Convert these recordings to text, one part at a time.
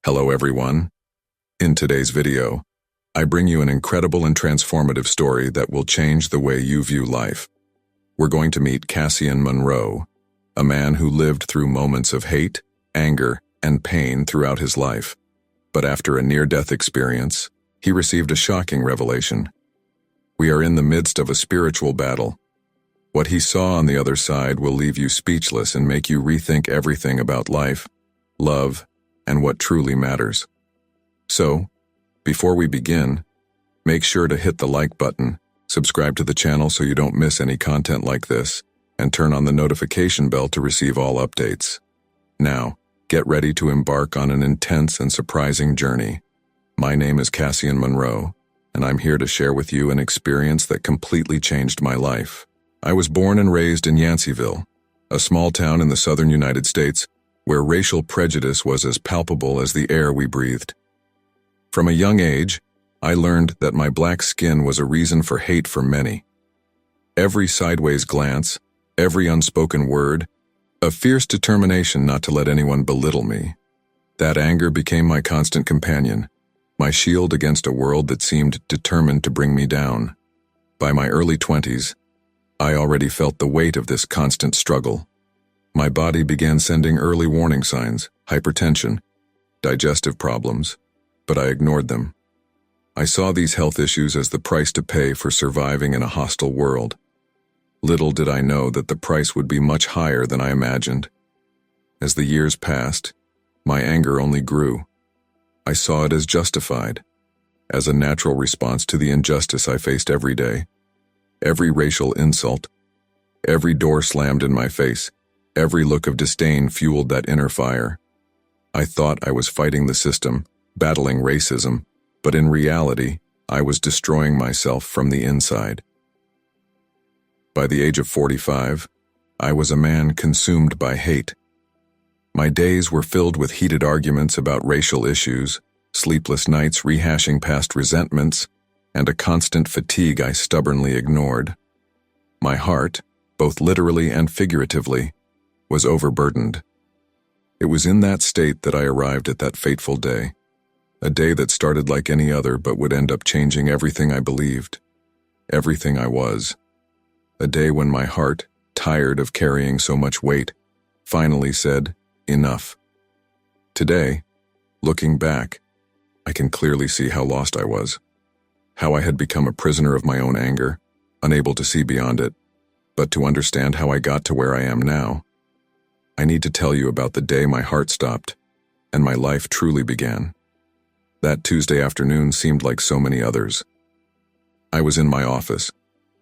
Hello everyone. In today's video, I bring you an incredible and transformative story that will change the way you view life. We're going to meet Cassian Monroe, a man who lived through moments of hate, anger, and pain throughout his life. But after a near-death experience, he received a shocking revelation. We are in the midst of a spiritual battle. What he saw on the other side will leave you speechless and make you rethink everything about life, love, and what truly matters. So, before we begin, make sure to hit the like button, subscribe to the channel so you don't miss any content like this, and turn on the notification bell to receive all updates. Now, get ready to embark on an intense and surprising journey. My name is Cassian Monroe, and I'm here to share with you an experience that completely changed my life. I was born and raised in Yanceyville, a small town in the southern United States, where racial prejudice was as palpable as the air we breathed. From a young age, I learned that my black skin was a reason for hate for many. Every sideways glance, every unspoken word, a fierce determination not to let anyone belittle me. That anger became my constant companion, my shield against a world that seemed determined to bring me down. By my early 20s, I already felt the weight of this constant struggle. My body began sending early warning signs, hypertension, digestive problems, but I ignored them. I saw these health issues as the price to pay for surviving in a hostile world. Little did I know that the price would be much higher than I imagined. As the years passed, my anger only grew. I saw it as justified, as a natural response to the injustice I faced every day. Every racial insult, every door slammed in my face, every look of disdain fueled that inner fire. I thought I was fighting the system, battling racism, but in reality, I was destroying myself from the inside. By the age of 45, I was a man consumed by hate. My days were filled with heated arguments about racial issues, sleepless nights rehashing past resentments, and a constant fatigue I stubbornly ignored. My heart, both literally and figuratively, was overburdened. It was in that state that I arrived at that fateful day, a day that started like any other but would end up changing everything I believed, everything I was. A day when my heart, tired of carrying so much weight, finally said, enough. Today, looking back, I can clearly see how lost I was, how I had become a prisoner of my own anger, unable to see beyond it. But to understand how I got to where I am now, I need to tell you about the day my heart stopped and my life truly began. That Tuesday afternoon seemed like so many others. I was in my office,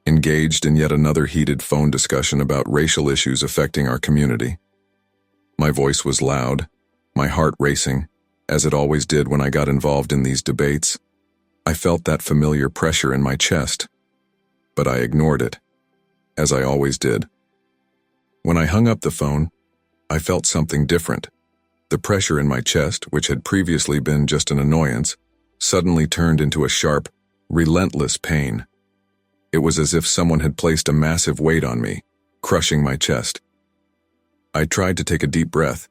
engaged in yet another heated phone discussion about racial issues affecting our community. My voice was loud, my heart racing, as it always did when I got involved in these debates. I felt that familiar pressure in my chest, but I ignored it, as I always did. When I hung up the phone, I felt something different. The pressure in my chest, which had previously been just an annoyance, suddenly turned into a sharp, relentless pain. It was as if someone had placed a massive weight on me, crushing my chest. I tried to take a deep breath,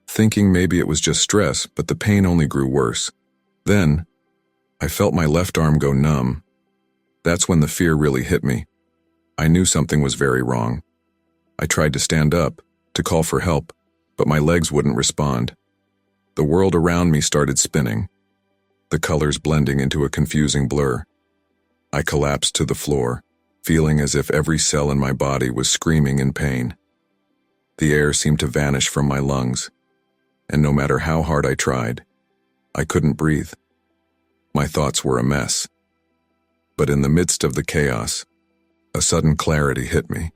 thinking maybe it was just stress, but the pain only grew worse. Then, I felt my left arm go numb. That's when the fear really hit me. I knew something was very wrong. I tried to stand up, to call for help, but my legs wouldn't respond. The world around me started spinning, the colors blending into a confusing blur. I collapsed to the floor, feeling as if every cell in my body was screaming in pain. The air seemed to vanish from my lungs, and no matter how hard I tried, I couldn't breathe. My thoughts were a mess. But in the midst of the chaos, a sudden clarity hit me.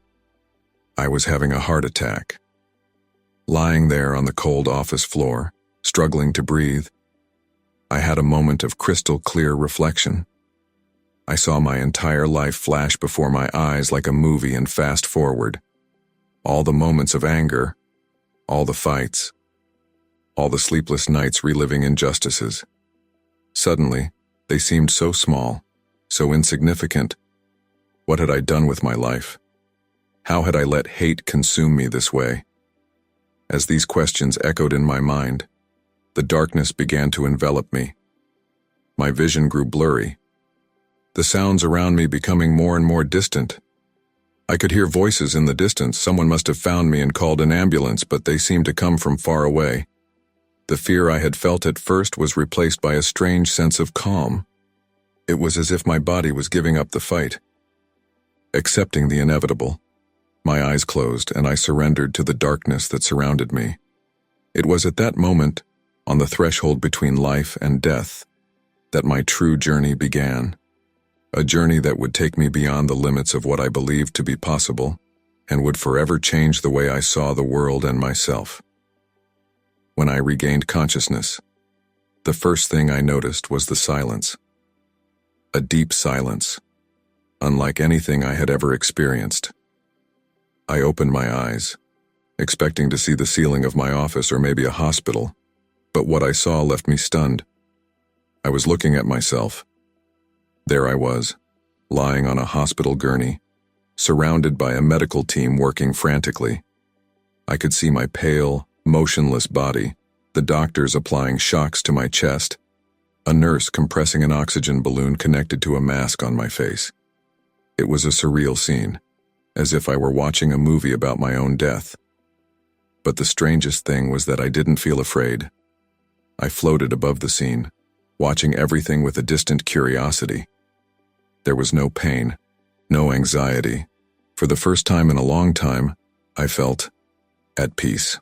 I was having a heart attack. Lying there on the cold office floor, struggling to breathe, I had a moment of crystal clear reflection. I saw my entire life flash before my eyes like a movie and fast forward. All the moments of anger, all the fights, all the sleepless nights reliving injustices. Suddenly, they seemed so small, so insignificant. What had I done with my life? How had I let hate consume me this way? As these questions echoed in my mind, The darkness began to envelop me. My vision grew blurry, the sounds around me becoming more and more distant. I could hear voices in the distance. Someone must have found me and called an ambulance, but they seemed to come from far away. The fear I had felt at first was replaced by a strange sense of calm. It was as if my body was giving up the fight, accepting the inevitable. My eyes closed, and I surrendered to the darkness that surrounded me. It was at that moment, on the threshold between life and death, that my true journey began. A journey that would take me beyond the limits of what I believed to be possible, and would forever change the way I saw the world and myself. When I regained consciousness, the first thing I noticed was the silence. A deep silence, unlike anything I had ever experienced. I opened my eyes, expecting to see the ceiling of my office or maybe a hospital, but what I saw left me stunned. I was looking at myself. There I was, lying on a hospital gurney, surrounded by a medical team working frantically. I could see my pale, motionless body, the doctors applying shocks to my chest, a nurse compressing an oxygen balloon connected to a mask on my face. It was a surreal scene, as if I were watching a movie about my own death. But the strangest thing was that I didn't feel afraid. I floated above the scene, watching everything with a distant curiosity. There was no pain, no anxiety. For the first time in a long time, I felt at peace.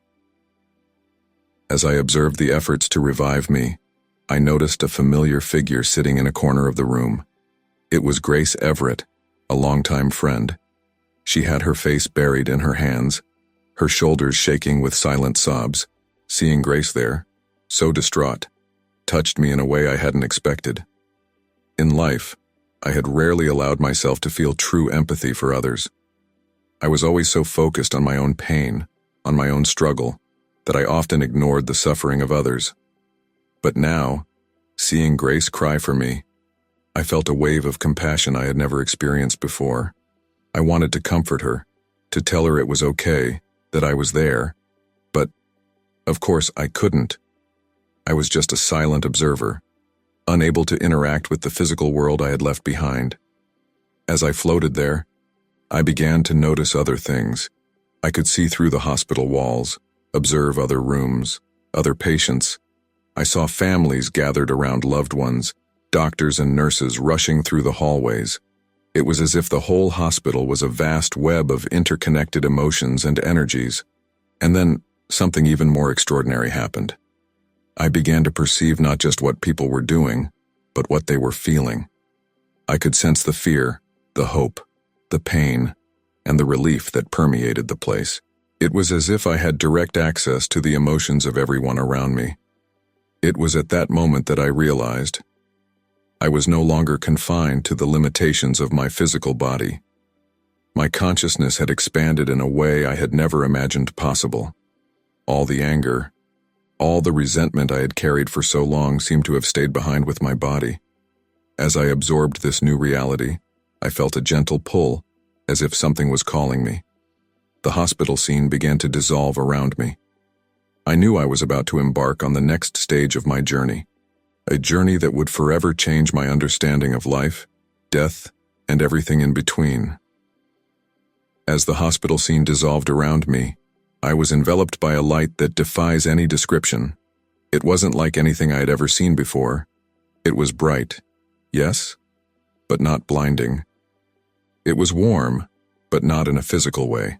As I observed the efforts to revive me, I noticed a familiar figure sitting in a corner of the room. It was Grace Everett, a longtime friend. She had her face buried in her hands, her shoulders shaking with silent sobs. Seeing Grace there, so distraught, touched me in a way I hadn't expected. In life, I had rarely allowed myself to feel true empathy for others. I was always so focused on my own pain, on my own struggle, that I often ignored the suffering of others. But now, seeing Grace cry for me, I felt a wave of compassion I had never experienced before. I wanted to comfort her, to tell her it was okay, that I was there, but, of course, I couldn't. I was just a silent observer, unable to interact with the physical world I had left behind. As I floated there, I began to notice other things. I could see through the hospital walls, observe other rooms, other patients. I saw families gathered around loved ones, doctors and nurses rushing through the hallways. It was as if the whole hospital was a vast web of interconnected emotions and energies. And then, something even more extraordinary happened. I began to perceive not just what people were doing, but what they were feeling. I could sense the fear, the hope, the pain, and the relief that permeated the place. It was as if I had direct access to the emotions of everyone around me. It was at that moment that I realized I was no longer confined to the limitations of my physical body. My consciousness had expanded in a way I had never imagined possible. All the anger, all the resentment I had carried for so long seemed to have stayed behind with my body. As I absorbed this new reality, I felt a gentle pull, as if something was calling me. The hospital scene began to dissolve around me. I knew I was about to embark on the next stage of my journey, a journey that would forever change my understanding of life, death, and everything in between. As the hospital scene dissolved around me, I was enveloped by a light that defies any description. It wasn't like anything I had ever seen before. It was bright, yes, but not blinding. It was warm, but not in a physical way.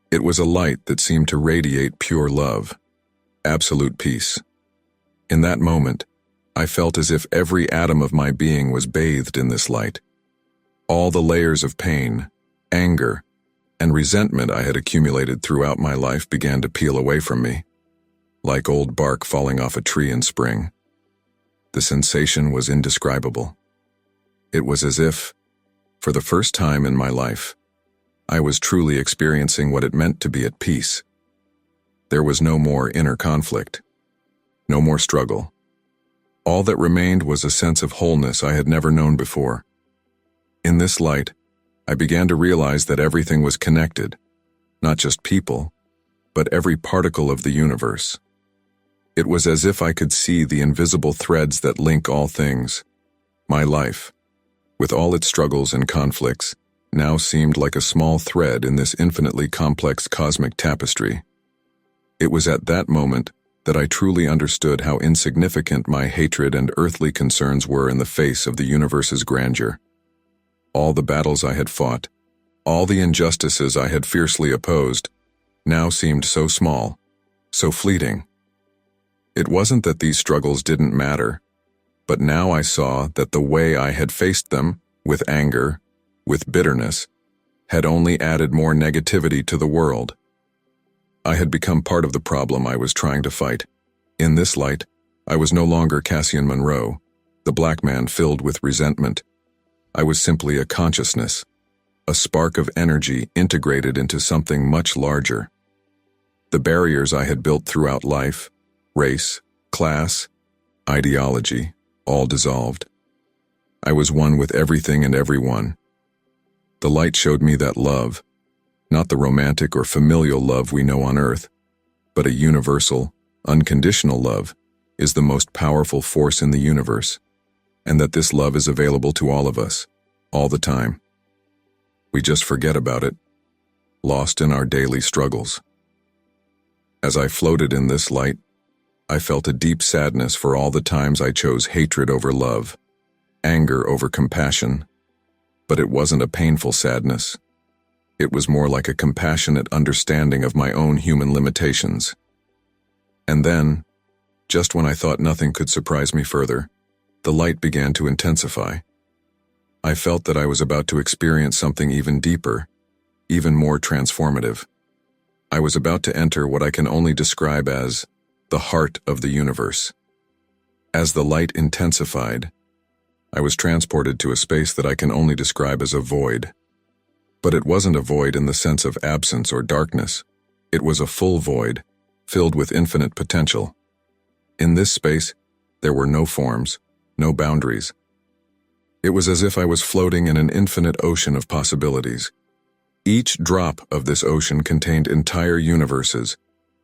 It was a light that seemed to radiate pure love, absolute peace. In that moment, I felt as if every atom of my being was bathed in this light. All the layers of pain, anger, and resentment I had accumulated throughout my life began to peel away from me, like old bark falling off a tree in spring. The sensation was indescribable. It was as if, for the first time in my life, I was truly experiencing what it meant to be at peace. There was no more inner conflict, no more struggle. All that remained was a sense of wholeness I had never known before. In this light, I began to realize that everything was connected, not just people, but every particle of the universe. It was as if I could see the invisible threads that link all things. My life, with all its struggles and conflicts, now seemed like a small thread in this infinitely complex cosmic tapestry. It was at that moment that I truly understood how insignificant my hatred and earthly concerns were in the face of the universe's grandeur. All the battles I had fought, all the injustices I had fiercely opposed, now seemed so small, so fleeting. It wasn't that these struggles didn't matter, but now I saw that the way I had faced them, with anger, with bitterness, had only added more negativity to the world. I had become part of the problem I was trying to fight. In this light, I was no longer Cassian Monroe, the black man filled with resentment. I was simply a consciousness, a spark of energy integrated into something much larger. The barriers I had built throughout life, race, class, ideology, all dissolved. I was one with everything and everyone. The light showed me that love, not the romantic or familial love we know on earth, but a universal, unconditional love, is the most powerful force in the universe, and that this love is available to all of us, all the time. We just forget about it, lost in our daily struggles. As I floated in this light, I felt a deep sadness for all the times I chose hatred over love, anger over compassion, but it wasn't a painful sadness. It was more like a compassionate understanding of my own human limitations. And then, just when I thought nothing could surprise me further, the light began to intensify. I felt that I was about to experience something even deeper, even more transformative. I was about to enter what I can only describe as the heart of the universe. As the light intensified, I was transported to a space that I can only describe as a void. But it wasn't a void in the sense of absence or darkness. It was a full void, filled with infinite potential. In this space, there were no forms, no boundaries. It was as if I was floating in an infinite ocean of possibilities. Each drop of this ocean contained entire universes,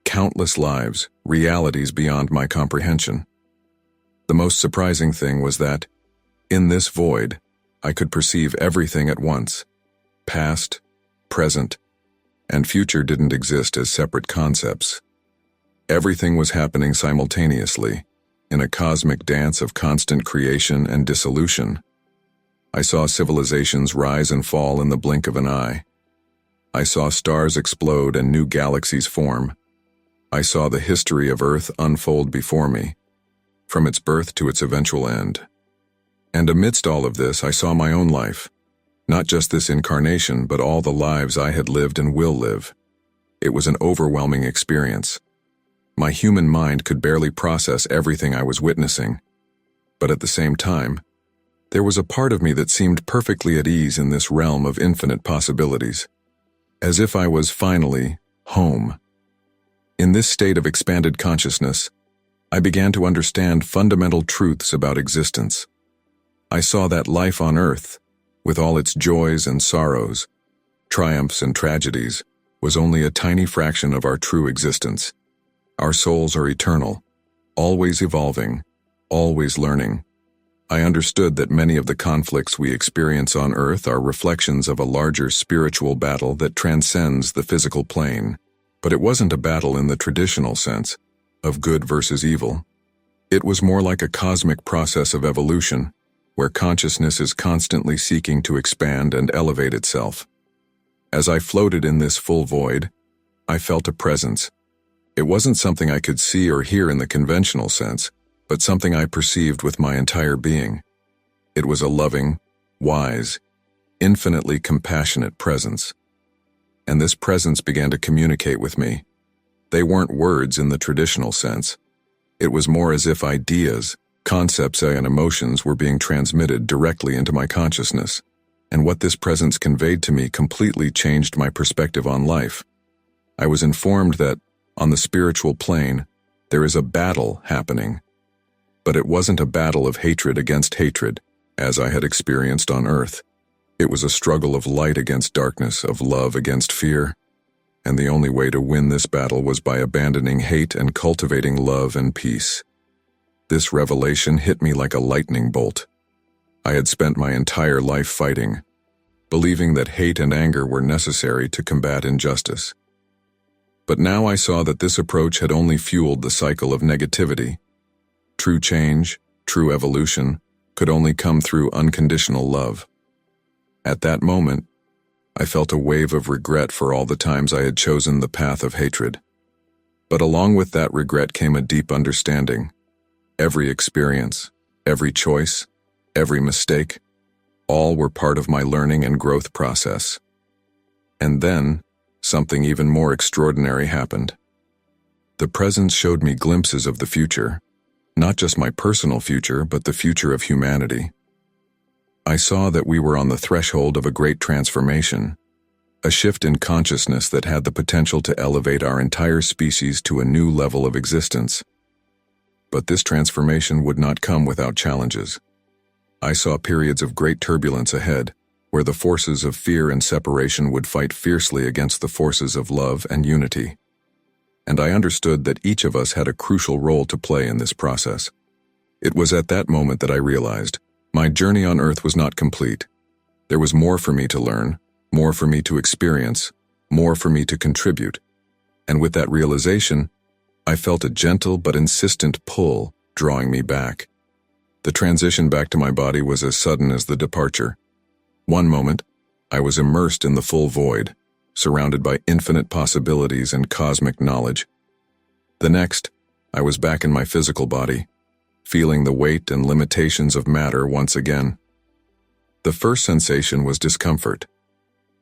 countless lives, realities beyond my comprehension. The most surprising thing was that, in this void, I could perceive everything at once. Past, present, and future didn't exist as separate concepts. Everything was happening simultaneously, in a cosmic dance of constant creation and dissolution. I saw civilizations rise and fall in the blink of an eye. I saw stars explode and new galaxies form. I saw the history of Earth unfold before me, from its birth to its eventual end. And amidst all of this, I saw my own life. Not just this incarnation, but all the lives I had lived and will live. It was an overwhelming experience. My human mind could barely process everything I was witnessing. But at the same time, there was a part of me that seemed perfectly at ease in this realm of infinite possibilities. As if I was finally home. In this state of expanded consciousness, I began to understand fundamental truths about existence. I saw that life on Earth, with all its joys and sorrows, triumphs and tragedies, was only a tiny fraction of our true existence. Our souls are eternal, always evolving, always learning. I understood that many of the conflicts we experience on Earth are reflections of a larger spiritual battle that transcends the physical plane. But it wasn't a battle in the traditional sense, of good versus evil. It was more like a cosmic process of evolution, where consciousness is constantly seeking to expand and elevate itself. As I floated in this full void, I felt a presence. It wasn't something I could see or hear in the conventional sense, but something I perceived with my entire being. It was a loving, wise, infinitely compassionate presence. And this presence began to communicate with me. They weren't words in the traditional sense. It was more as if ideas, concepts and emotions were being transmitted directly into my consciousness, and what this presence conveyed to me completely changed my perspective on life. I was informed that, on the spiritual plane, there is a battle happening. But it wasn't a battle of hatred against hatred, as I had experienced on Earth. It was a struggle of light against darkness, of love against fear. and the only way to win this battle was by abandoning hate and cultivating love and peace. This revelation hit me like a lightning bolt. I had spent my entire life fighting, believing that hate and anger were necessary to combat injustice. But now I saw that this approach had only fueled the cycle of negativity. True change, true evolution, could only come through unconditional love. At that moment, I felt a wave of regret for all the times I had chosen the path of hatred. But along with that regret came a deep understanding. Every experience, every choice, every mistake, all were part of my learning and growth process. And then, something even more extraordinary happened. The presence showed me glimpses of the future, not just my personal future, but the future of humanity. I saw that we were on the threshold of a great transformation, a shift in consciousness that had the potential to elevate our entire species to a new level of existence. But this transformation would not come without challenges. I saw periods of great turbulence ahead, where the forces of fear and separation would fight fiercely against the forces of love and unity. And I understood that each of us had a crucial role to play in this process. It was at that moment that I realized my journey on Earth was not complete. There was more for me to learn, more for me to experience, more for me to contribute. And with that realization, I felt a gentle but insistent pull drawing me back. The transition back to my body was as sudden as the departure. One moment, I was immersed in the full void, surrounded by infinite possibilities and cosmic knowledge. The next, I was back in my physical body, feeling the weight and limitations of matter once again. The first sensation was discomfort.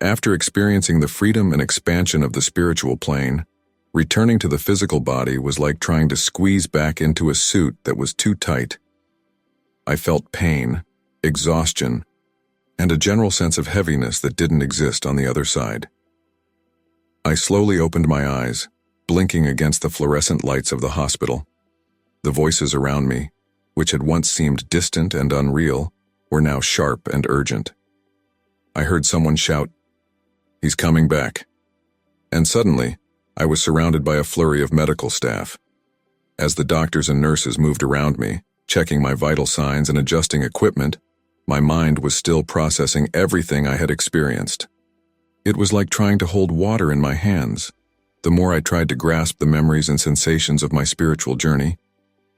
After experiencing the freedom and expansion of the spiritual plane, returning to the physical body was like trying to squeeze back into a suit that was too tight. I felt pain, exhaustion, and a general sense of heaviness that didn't exist on the other side. I slowly opened my eyes, blinking against the fluorescent lights of the hospital. The voices around me, which had once seemed distant and unreal, were now sharp and urgent. I heard someone shout, "He's coming back." And suddenly, I was surrounded by a flurry of medical staff. As the doctors and nurses moved around me, checking my vital signs and adjusting equipment, my mind was still processing everything I had experienced. It was like trying to hold water in my hands. The more I tried to grasp the memories and sensations of my spiritual journey,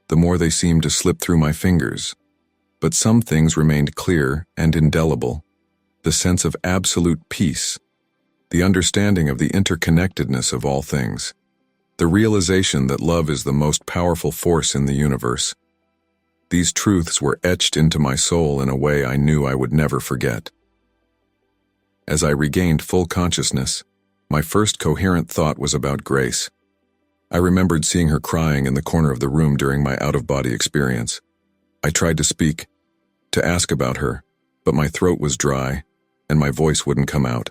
the more they seemed to slip through my fingers. But some things remained clear and indelible. The sense of absolute peace, the understanding of the interconnectedness of all things, the realization that love is the most powerful force in the universe. These truths were etched into my soul in a way I knew I would never forget. As I regained full consciousness, my first coherent thought was about Grace. I remembered seeing her crying in the corner of the room during my out-of-body experience. I tried to speak, to ask about her, but my throat was dry, and my voice wouldn't come out.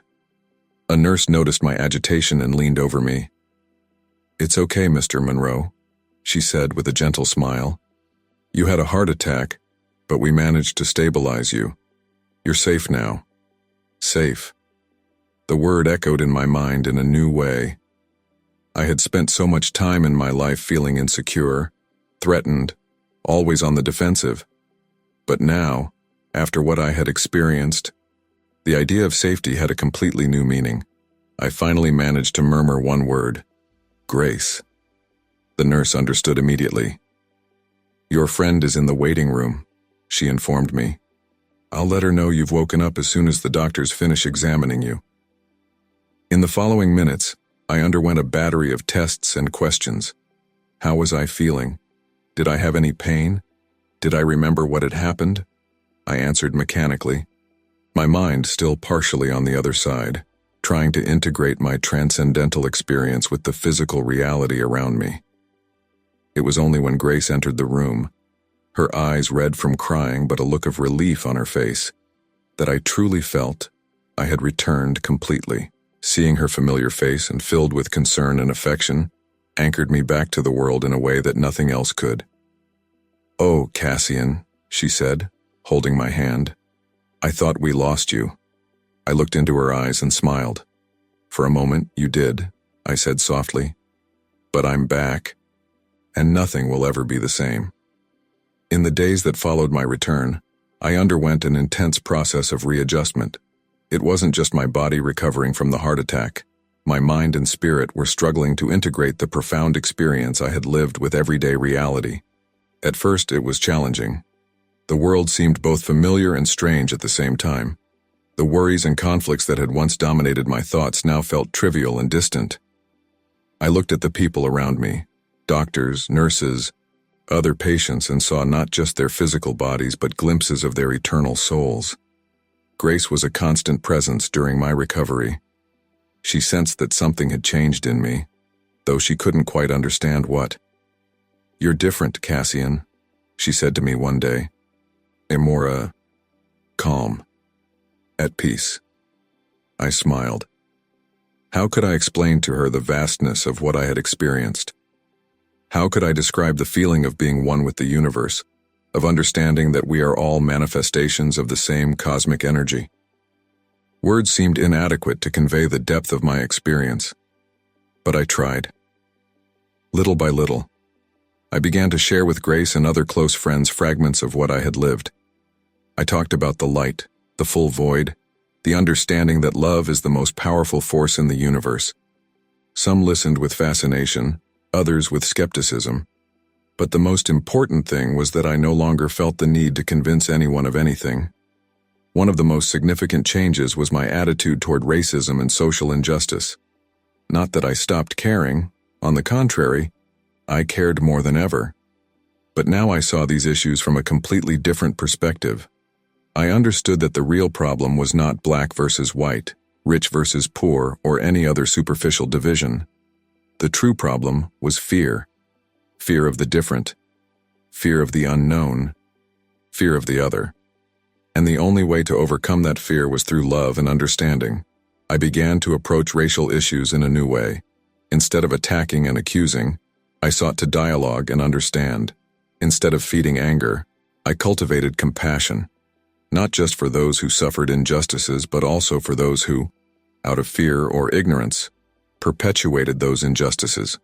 A nurse noticed my agitation and leaned over me. "It's okay, Mr. Monroe," she said with a gentle smile. "You had a heart attack, but we managed to stabilize you. You're safe now." Safe. The word echoed in my mind in a new way. I had spent so much time in my life feeling insecure, threatened, always on the defensive. But now, after what I had experienced, the idea of safety had a completely new meaning. I finally managed to murmur one word: Grace. The nurse understood immediately. "Your friend is in the waiting room," she informed me. "I'll let her know you've woken up as soon as the doctors finish examining you." In the following minutes, I underwent a battery of tests and questions. How was I feeling? Did I have any pain? Did I remember what had happened? I answered mechanically, my mind still partially on the other side, trying to integrate my transcendental experience with the physical reality around me. It was only when Grace entered the room, her eyes red from crying but a look of relief on her face, that I truly felt I had returned completely. Seeing her familiar face and filled with concern and affection anchored me back to the world in a way that nothing else could. "Oh, Cassian," she said, holding my hand. "I thought we lost you." I looked into her eyes and smiled. "For a moment, you did," I said softly. But I'm back, and nothing will ever be the same. In the days that followed my return, I underwent an intense process of readjustment. It wasn't just my body recovering from the heart attack. My mind and spirit were struggling to integrate the profound experience I had lived with everyday reality. At first, it was challenging. The world seemed both familiar and strange at the same time. The worries and conflicts that had once dominated my thoughts now felt trivial and distant. I looked at the people around me, doctors, nurses, other patients, and saw not just their physical bodies but glimpses of their eternal souls. Grace was a constant presence during my recovery. She sensed that something had changed in me, though she couldn't quite understand what. "You're different, Cassian," she said to me one day. More calm, at peace. I smiled. How could I explain to her the vastness of what I had experienced? How could I describe the feeling of being one with the universe, of understanding that we are all manifestations of the same cosmic energy? Words seemed inadequate to convey the depth of my experience, but I tried. Little by little, I began to share with Grace and other close friends fragments of what I had lived. I talked about the light, the full void, the understanding that love is the most powerful force in the universe. Some listened with fascination, others with skepticism. But the most important thing was that I no longer felt the need to convince anyone of anything. One of the most significant changes was my attitude toward racism and social injustice. Not that I stopped caring, on the contrary, I cared more than ever. But now I saw these issues from a completely different perspective. I understood that the real problem was not black versus white, rich versus poor, or any other superficial division. The true problem was fear. Fear of the different, fear of the unknown, fear of the other. And the only way to overcome that fear was through love and understanding. I began to approach racial issues in a new way. Instead of attacking and accusing, I sought to dialogue and understand. Instead of feeding anger, I cultivated compassion. Not just for those who suffered injustices, but also for those who, out of fear or ignorance, perpetuated those injustices.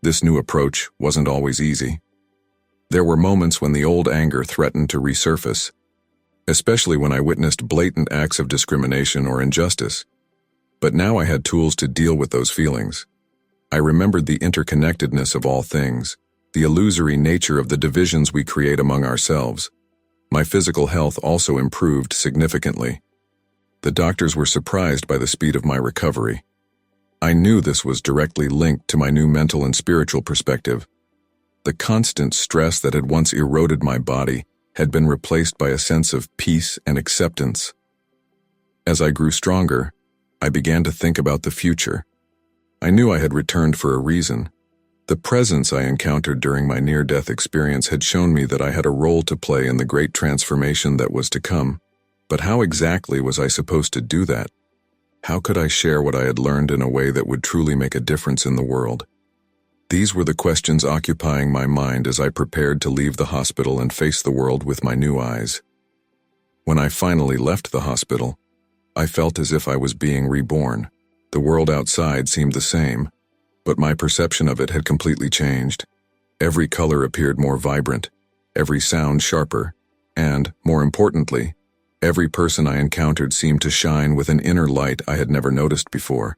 This new approach wasn't always easy. There were moments when the old anger threatened to resurface, especially when I witnessed blatant acts of discrimination or injustice. But now I had tools to deal with those feelings. I remembered the interconnectedness of all things, the illusory nature of the divisions we create among ourselves. My physical health also improved significantly. The doctors were surprised by the speed of my recovery. I knew this was directly linked to my new mental and spiritual perspective. The constant stress that had once eroded my body had been replaced by a sense of peace and acceptance. As I grew stronger, I began to think about the future. I knew I had returned for a reason. The presence I encountered during my near-death experience had shown me that I had a role to play in the great transformation that was to come. But how exactly was I supposed to do that? How could I share what I had learned in a way that would truly make a difference in the world? These were the questions occupying my mind as I prepared to leave the hospital and face the world with my new eyes. When I finally left the hospital, I felt as if I was being reborn. The world outside seemed the same, but my perception of it had completely changed. Every color appeared more vibrant, every sound sharper, and, more importantly, every person I encountered seemed to shine with an inner light I had never noticed before.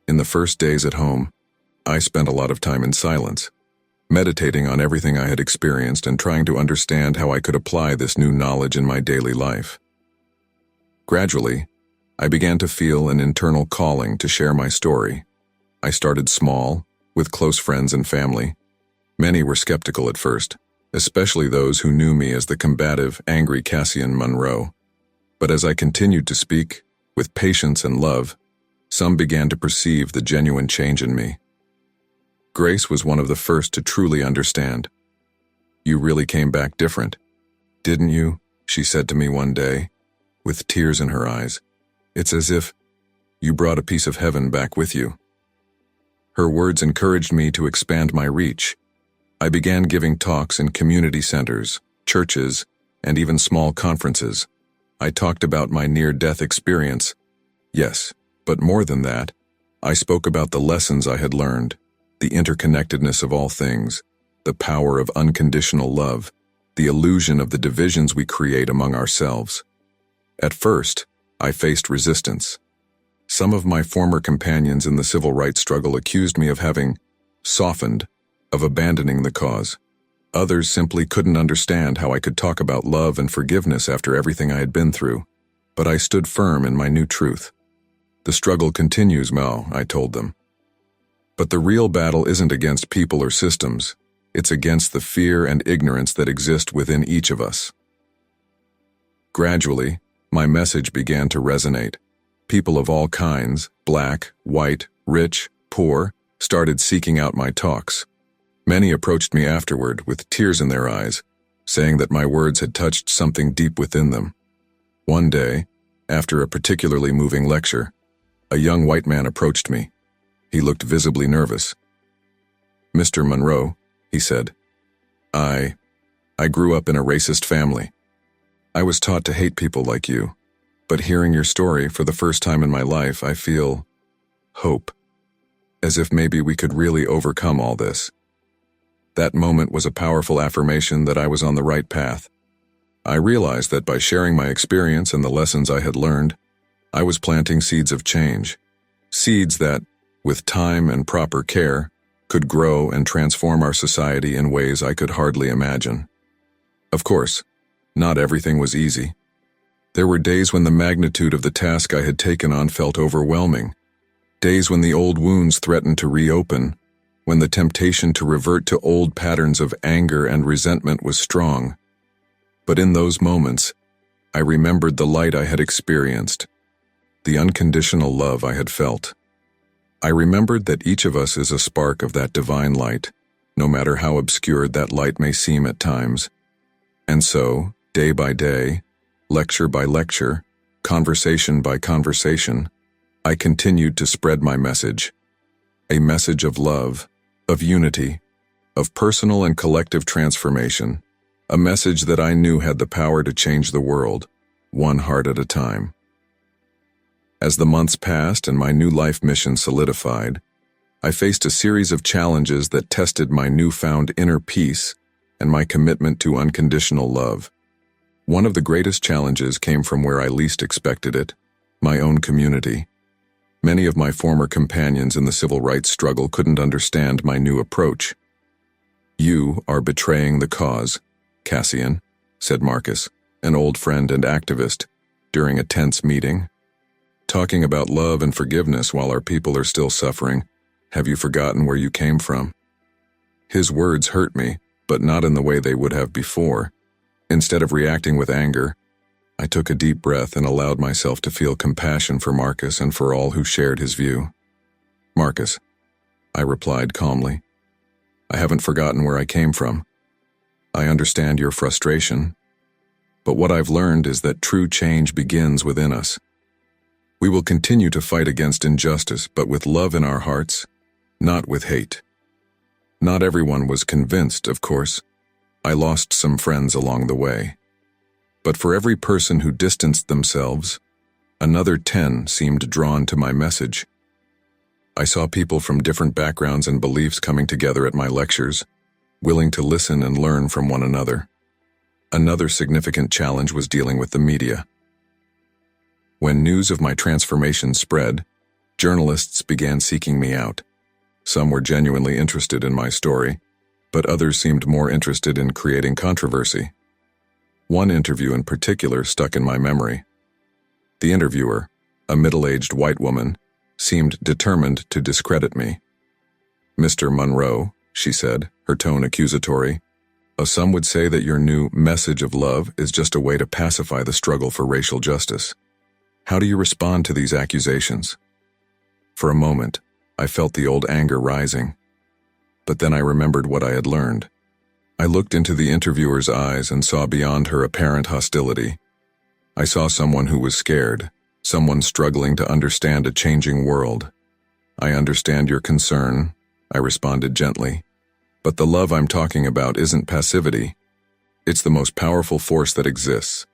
In the first days at home, I spent a lot of time in silence, meditating on everything I had experienced and trying to understand how I could apply this new knowledge in my daily life. Gradually, I began to feel an internal calling to share my story. I started small, with close friends and family. Many were skeptical at first, especially those who knew me as the combative, angry Cassian Monroe. But as I continued to speak, with patience and love, some began to perceive the genuine change in me. Grace was one of the first to truly understand. "You really came back different, didn't you?" she said to me one day, with tears in her eyes. "It's as if you brought a piece of heaven back with you." Her words encouraged me to expand my reach. I began giving talks in community centers, churches, and even small conferences. I talked about my near-death experience. Yes, but more than that, I spoke about the lessons I had learned, the interconnectedness of all things, the power of unconditional love, the illusion of the divisions we create among ourselves. At first, I faced resistance. Some of my former companions in the civil rights struggle accused me of having softened, of abandoning the cause. Others simply couldn't understand how I could talk about love and forgiveness after everything I had been through. But I stood firm in my new truth. The struggle continues, Mel, I told them. But the real battle isn't against people or systems. It's against the fear and ignorance that exist within each of us. Gradually, my message began to resonate. People of all kinds, black, white, rich, poor, started seeking out my talks. Many approached me afterward with tears in their eyes, saying that my words had touched something deep within them. One day, after a particularly moving lecture, a young white man approached me. He looked visibly nervous. "Mr. Monroe," he said, I grew up in a racist family. I was taught to hate people like you, but hearing your story for the first time in my life, I feel hope, as if maybe we could really overcome all this. That moment was a powerful affirmation that I was on the right path. I realized that by sharing my experience and the lessons I had learned, I was planting seeds of change, seeds that, with time and proper care, could grow and transform our society in ways I could hardly imagine. Of course, not everything was easy. There were days when the magnitude of the task I had taken on felt overwhelming, days when the old wounds threatened to reopen, when the temptation to revert to old patterns of anger and resentment was strong. But in those moments, I remembered the light I had experienced, the unconditional love I had felt. I remembered that each of us is a spark of that divine light, no matter how obscured that light may seem at times. And so, day by day, lecture by lecture, conversation by conversation, I continued to spread my message. A message of love, of unity, of personal and collective transformation, a message that I knew had the power to change the world, one heart at a time. As the months passed and my new life mission solidified, I faced a series of challenges that tested my newfound inner peace and my commitment to unconditional love. One of the greatest challenges came from where I least expected it, my own community. Many of my former companions in the civil rights struggle couldn't understand my new approach. "You are betraying the cause, Cassian," said Marcus, an old friend and activist, during a tense meeting. "Talking about love and forgiveness while our people are still suffering. Have you forgotten where you came from?" His words hurt me, but not in the way they would have before. Instead of reacting with anger, I took a deep breath and allowed myself to feel compassion for Marcus and for all who shared his view. "Marcus," I replied calmly, "I haven't forgotten where I came from. I understand your frustration, but what I've learned is that true change begins within us. We will continue to fight against injustice, but with love in our hearts, not with hate." Not everyone was convinced, of course. I lost some friends along the way. But for every person who distanced themselves, another 10 seemed drawn to my message. I saw people from different backgrounds and beliefs coming together at my lectures, willing to listen and learn from one another. Another significant challenge was dealing with the media. When news of my transformation spread, journalists began seeking me out. Some were genuinely interested in my story, but others seemed more interested in creating controversy. One interview in particular stuck in my memory. The interviewer, a middle-aged white woman, seemed determined to discredit me. "Mr. Monroe," she said, her tone accusatory, "some would say that your new message of love is just a way to pacify the struggle for racial justice. How do you respond to these accusations?" For a moment, I felt the old anger rising. But then I remembered what I had learned. I looked into the interviewer's eyes and saw beyond her apparent hostility. I saw someone who was scared, someone struggling to understand a changing world. "I understand your concern," I responded gently. "But the love I'm talking about isn't passivity. It's the most powerful force that exists.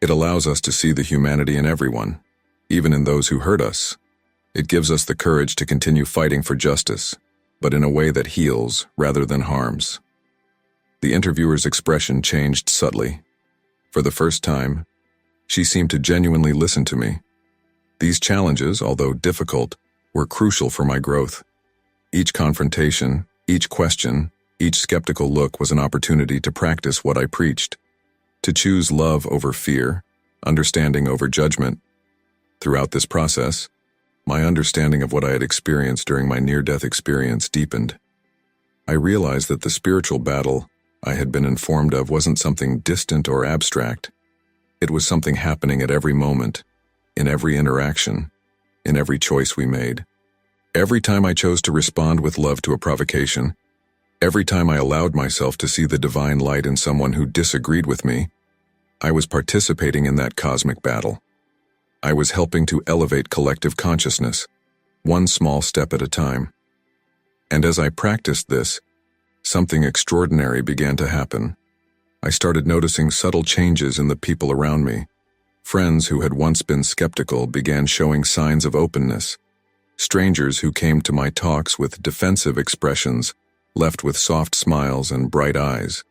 It allows us to see the humanity in everyone, even in those who hurt us. It gives us the courage to continue fighting for justice, but in a way that heals rather than harms. The interviewer's expression changed subtly. For the first time, she seemed to genuinely listen to me. These challenges, although difficult, were crucial for my growth. Each confrontation, each question, each skeptical look was an opportunity to practice what I preached, to choose love over fear, understanding over judgment. Throughout this process, my understanding of what I had experienced during my near-death experience deepened. I realized that the spiritual battle I had been informed of wasn't something distant or abstract. It was something happening at every moment, in every interaction, in every choice we made. Every time I chose to respond with love to a provocation, every time I allowed myself to see the divine light in someone who disagreed with me, I was participating in that cosmic battle. I was helping to elevate collective consciousness, one small step at a time. And as I practiced this, something extraordinary began to happen. I started noticing subtle changes in the people around me. Friends who had once been skeptical began showing signs of openness. Strangers who came to my talks with defensive expressions left with soft smiles and bright eyes.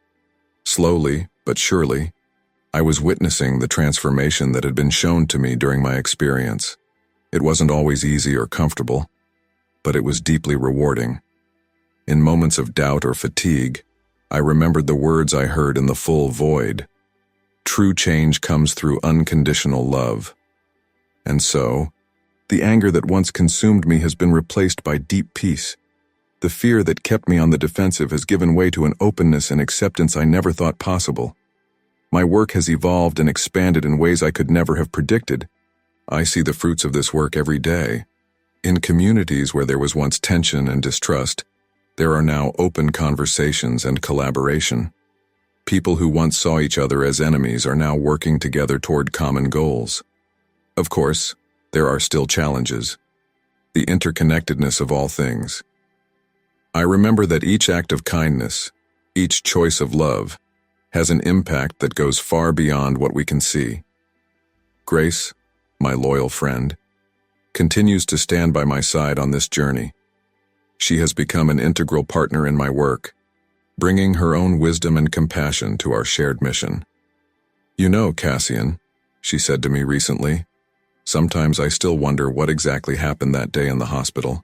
Slowly, but surely, I was witnessing the transformation that had been shown to me during my experience. It wasn't always easy or comfortable, but it was deeply rewarding. In moments of doubt or fatigue, I remembered the words I heard in the full void. True change comes through unconditional love. And so, the anger that once consumed me has been replaced by deep peace. The fear that kept me on the defensive has given way to an openness and acceptance I never thought possible. My work has evolved and expanded in ways I could never have predicted. I see the fruits of this work every day. In communities where there was once tension and distrust, there are now open conversations and collaboration. People who once saw each other as enemies are now working together toward common goals. Of course, there are still challenges. The interconnectedness of all things. I remember that each act of kindness, each choice of love, has an impact that goes far beyond what we can see. Grace, my loyal friend, continues to stand by my side on this journey. She has become an integral partner in my work, bringing her own wisdom and compassion to our shared mission. "You know, Cassian," she said to me recently, "sometimes I still wonder what exactly happened that day in the hospital.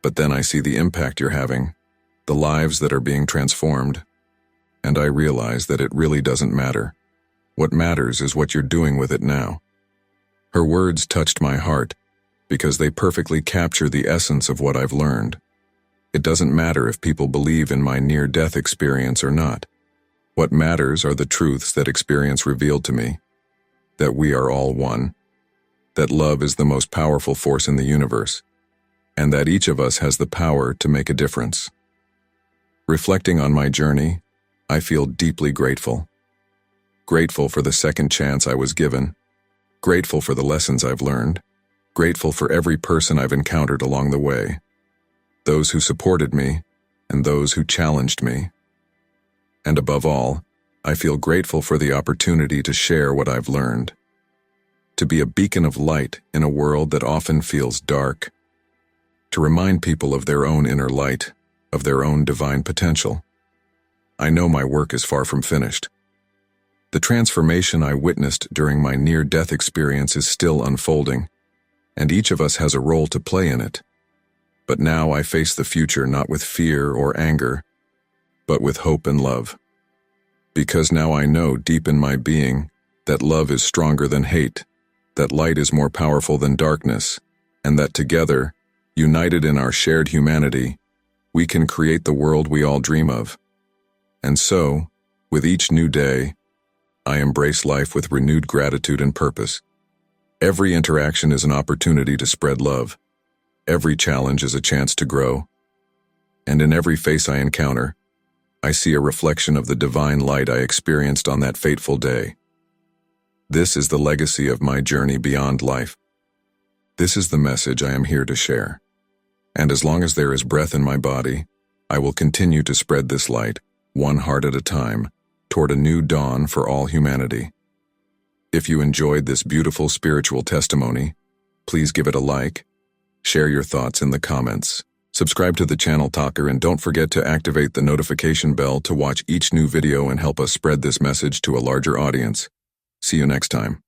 But then I see the impact you're having, the lives that are being transformed, and I realize that it really doesn't matter. What matters is what you're doing with it now." Her words touched my heart because they perfectly capture the essence of what I've learned. It doesn't matter if people believe in my near-death experience or not. What matters are the truths that experience revealed to me. That we are all one. That love is the most powerful force in the universe. And that each of us has the power to make a difference. Reflecting on my journey, I feel deeply grateful. Grateful for the second chance I was given. Grateful for the lessons I've learned. Grateful for every person I've encountered along the way. Those who supported me, and those who challenged me. And above all, I feel grateful for the opportunity to share what I've learned. To be a beacon of light in a world that often feels dark. To remind people of their own inner light, of their own divine potential. I know my work is far from finished. The transformation I witnessed during my near-death experience is still unfolding, and each of us has a role to play in it. But now I face the future not with fear or anger, but with hope and love. Because now I know deep in my being that love is stronger than hate, that light is more powerful than darkness, and that together, united in our shared humanity, we can create the world we all dream of. And so, with each new day, I embrace life with renewed gratitude and purpose. Every interaction is an opportunity to spread love. Every challenge is a chance to grow. And in every face I encounter, I see a reflection of the divine light I experienced on that fateful day. This is the legacy of my journey beyond life. This is the message I am here to share. And as long as there is breath in my body, I will continue to spread this light, one heart at a time, toward a new dawn for all humanity. If you enjoyed this beautiful spiritual testimony, please give it a like, Share your thoughts in the comments. Subscribe to the channel Talker and don't forget to activate the notification bell to watch each new video and help us spread this message to a larger audience. See you next time.